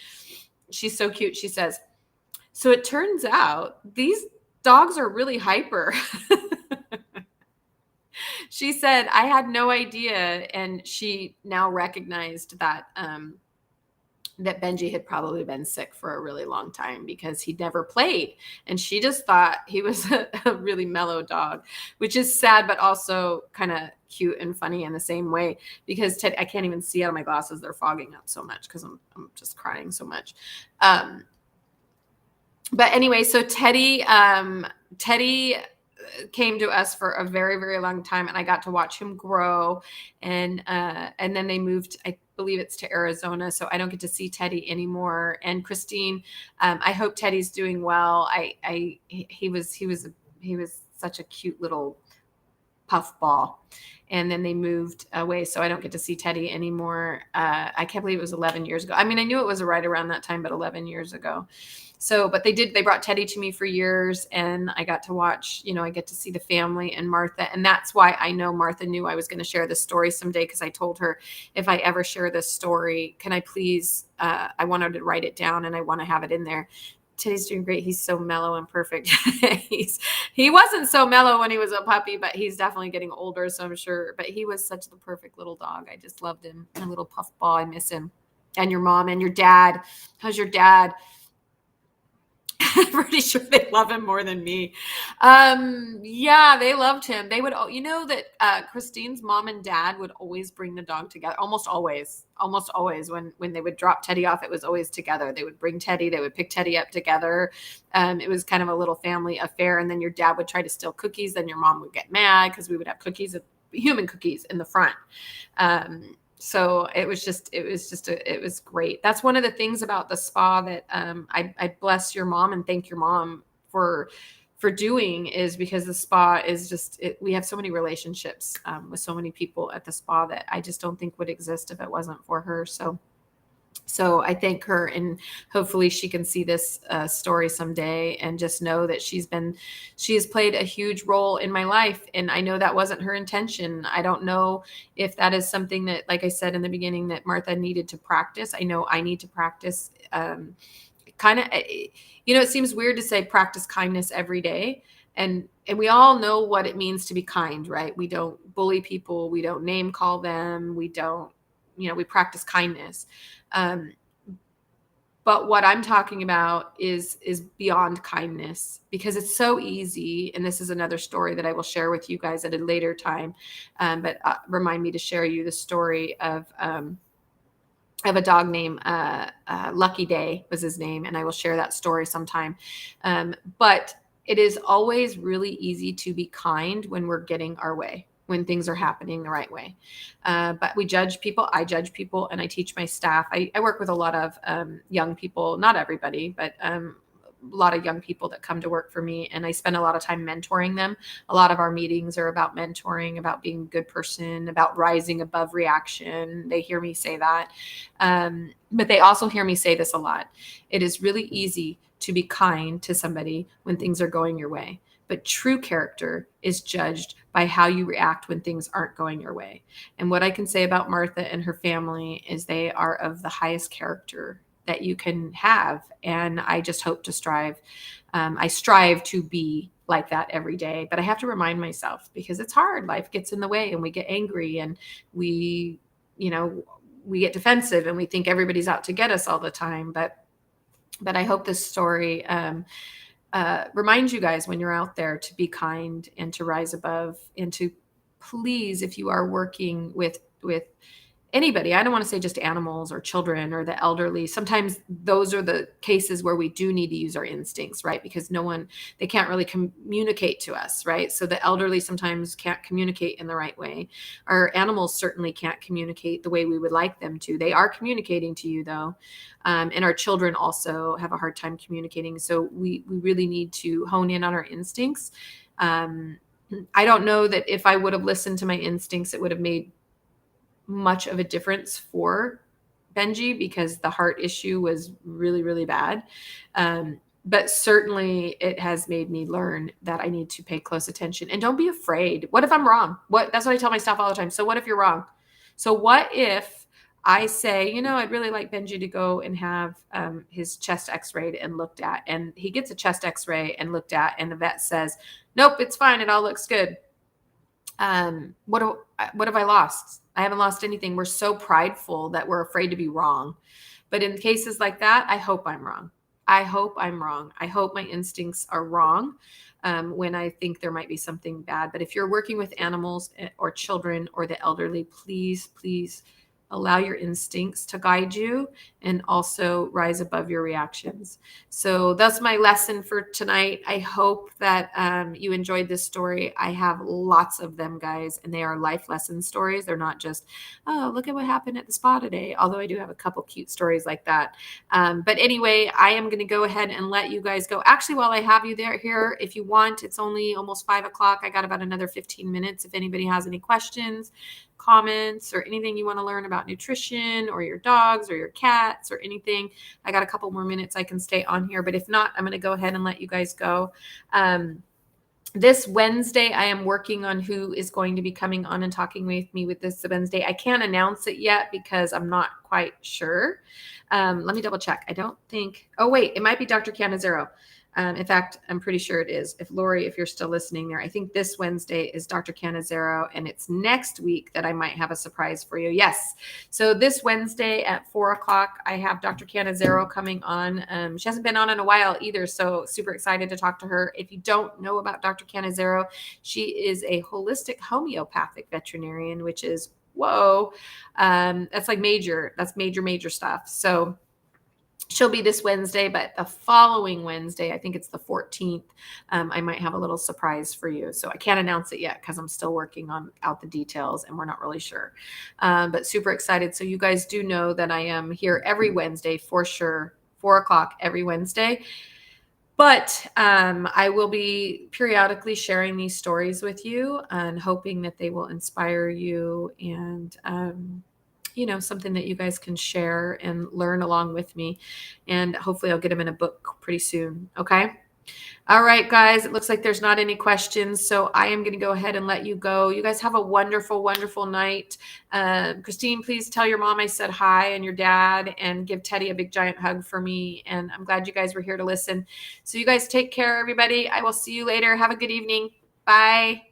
She's so cute. She says, "So it turns out these dogs are really hyper." She said, "I had no idea." And she now recognized that that Benji had probably been sick for a really long time because he never played. And she just thought he was a really mellow dog, which is sad, but also kind of cute and funny in the same way, because I can't even see out of my glasses. They're fogging up so much because I'm just crying so much. But anyway, so Teddy came to us for a very, very long time, and I got to watch him grow. And then they moved, I believe it's to Arizona, so I don't get to see Teddy anymore. And Christine, I hope Teddy's doing well. He was such a cute little puffball. And then they moved away, so I don't get to see Teddy anymore. I can't believe it was 11 years ago. I mean, I knew it was right around that time, but 11 years ago. So, but they brought Teddy to me for years, and I got to watch, I get to see the family and Martha. And that's why I know Martha knew I was going to share this story someday, because I told her, if I ever share this story, can I please, I wanted to write it down, and I want to have it in there. Teddy's doing great. He's so mellow and perfect. He wasn't so mellow when he was a puppy, but he's definitely getting older, so I'm sure. But he was such the perfect little dog. I just loved him. A little puffball. I miss him. And your mom and your dad. How's your dad? I'm pretty sure they love him more than me. Yeah, they loved him. They would, that Christine's mom and dad would always bring the dog together. Almost always when they would drop Teddy off, it was always together. They would bring Teddy, they would pick Teddy up together. It was kind of a little family affair. And then your dad would try to steal cookies. Then your mom would get mad because we would have human cookies in the front. So it was great. That's one of the things about the spa that I bless your mom and thank your mom for doing, is because the spa is we have so many relationships with so many people at the spa that I just don't think would exist if it wasn't for her. So I thank her, and hopefully she can see this story someday and just know that she has played a huge role in my life. And I know that wasn't her intention. I don't know if that is something that, like I said in the beginning, that Martha needed to practice. I know I need to practice it seems weird to say practice kindness every day. And we all know what it means to be kind, right? We don't bully people. We don't name call them. We don't, we practice kindness. But what I'm talking about is beyond kindness, because it's so easy. And this is another story that I will share with you guys at a later time. But remind me to share you the story of a dog named Lucky Day was his name. And I will share that story sometime. But it is always really easy to be kind when we're getting our way, when things are happening the right way. But we judge people. I judge people, and I teach my staff. I work with a lot of young people, not everybody, but a lot of young people that come to work for me, and I spend a lot of time mentoring them. A lot of our meetings are about mentoring, about being a good person, about rising above reaction. They hear me say that. But they also hear me say this a lot. It is really easy to be kind to somebody when things are going your way. But true character is judged by how you react when things aren't going your way. And what I can say about Martha and her family is they are of the highest character that you can have. And I just hope to strive. I strive to be like that every day, but I have to remind myself because it's hard. Life gets in the way and we get angry and we, you know, we get defensive and we think everybody's out to get us all the time. But I hope this story reminds you guys when you're out there to be kind and to rise above and to please, if you are working with anybody, I don't want to say just animals or children or the elderly. Sometimes those are the cases where we do need to use our instincts, right? Because they can't really communicate to us, right? So the elderly sometimes can't communicate in the right way. Our animals certainly can't communicate the way we would like them to. They are communicating to you though. And our children also have a hard time communicating. So we really need to hone in on our instincts. I don't know that if I would have listened to my instincts, it would have made much of a difference for Benji because the heart issue was really, really bad. But certainly it has made me learn that I need to pay close attention and don't be afraid. What if I'm wrong? That's what I tell my staff all the time. So what if you're wrong? So what if I say, I'd really like Benji to go and have his chest x-rayed and looked at, and he gets a chest x-ray and looked at, and the vet says, nope, it's fine. It all looks good. What have I lost? I haven't lost anything. We're so prideful that we're afraid to be wrong. But in cases like that, I hope I'm wrong. I hope I'm wrong. I hope my instincts are wrong when I think there might be something bad. But if you're working with animals or children or the elderly, please, please allow your instincts to guide you and also rise above your reactions. So that's my lesson for tonight. I hope that you enjoyed this story. I have lots of them, guys, and they are life lesson stories. They're not just, oh, look at what happened at the spa today, although I do have a couple cute stories like that. But anyway, I am going to go ahead and let you guys go. Actually, while I have you here, if you want, it's only almost 5 o'clock. I got about another 15 minutes. If anybody has any questions, comments, or anything you want to learn about nutrition or your dogs or your cats or anything, I got a couple more minutes I can stay on here. But if not, I'm going to go ahead and let you guys go. This Wednesday, I am working on who is going to be coming on and talking with me with this Wednesday. I can't announce it yet because I'm not quite sure. Let me double check. I don't think, oh wait, it might be Dr. Canizero. In fact, I'm pretty sure it is. If Lori, if you're still listening there, I think this Wednesday is Dr. Canizero, and it's next week that I might have a surprise for you. Yes. So this Wednesday at 4 o'clock, I have Dr. Canizero coming on. She hasn't been on in a while either, so super excited to talk to her. If you don't know about Dr. Canizero, she is a holistic homeopathic veterinarian, which is, whoa, that's like major stuff. So she'll be this Wednesday, but the following Wednesday, I think it's the 14th, I might have a little surprise for you. So I can't announce it yet because I'm still working out the details and we're not really sure. But super excited. So you guys do know that I am here every Wednesday for sure, 4 o'clock every Wednesday. But I will be periodically sharing these stories with you and hoping that they will inspire you and something that you guys can share and learn along with me. And hopefully I'll get them in a book pretty soon. Okay. All right, guys, it looks like there's not any questions. So I am going to go ahead and let you go. You guys have a wonderful, wonderful night. Christine, please tell your mom I said hi and your dad, and give Teddy a big giant hug for me. And I'm glad you guys were here to listen. So you guys take care, everybody. I will see you later. Have a good evening. Bye.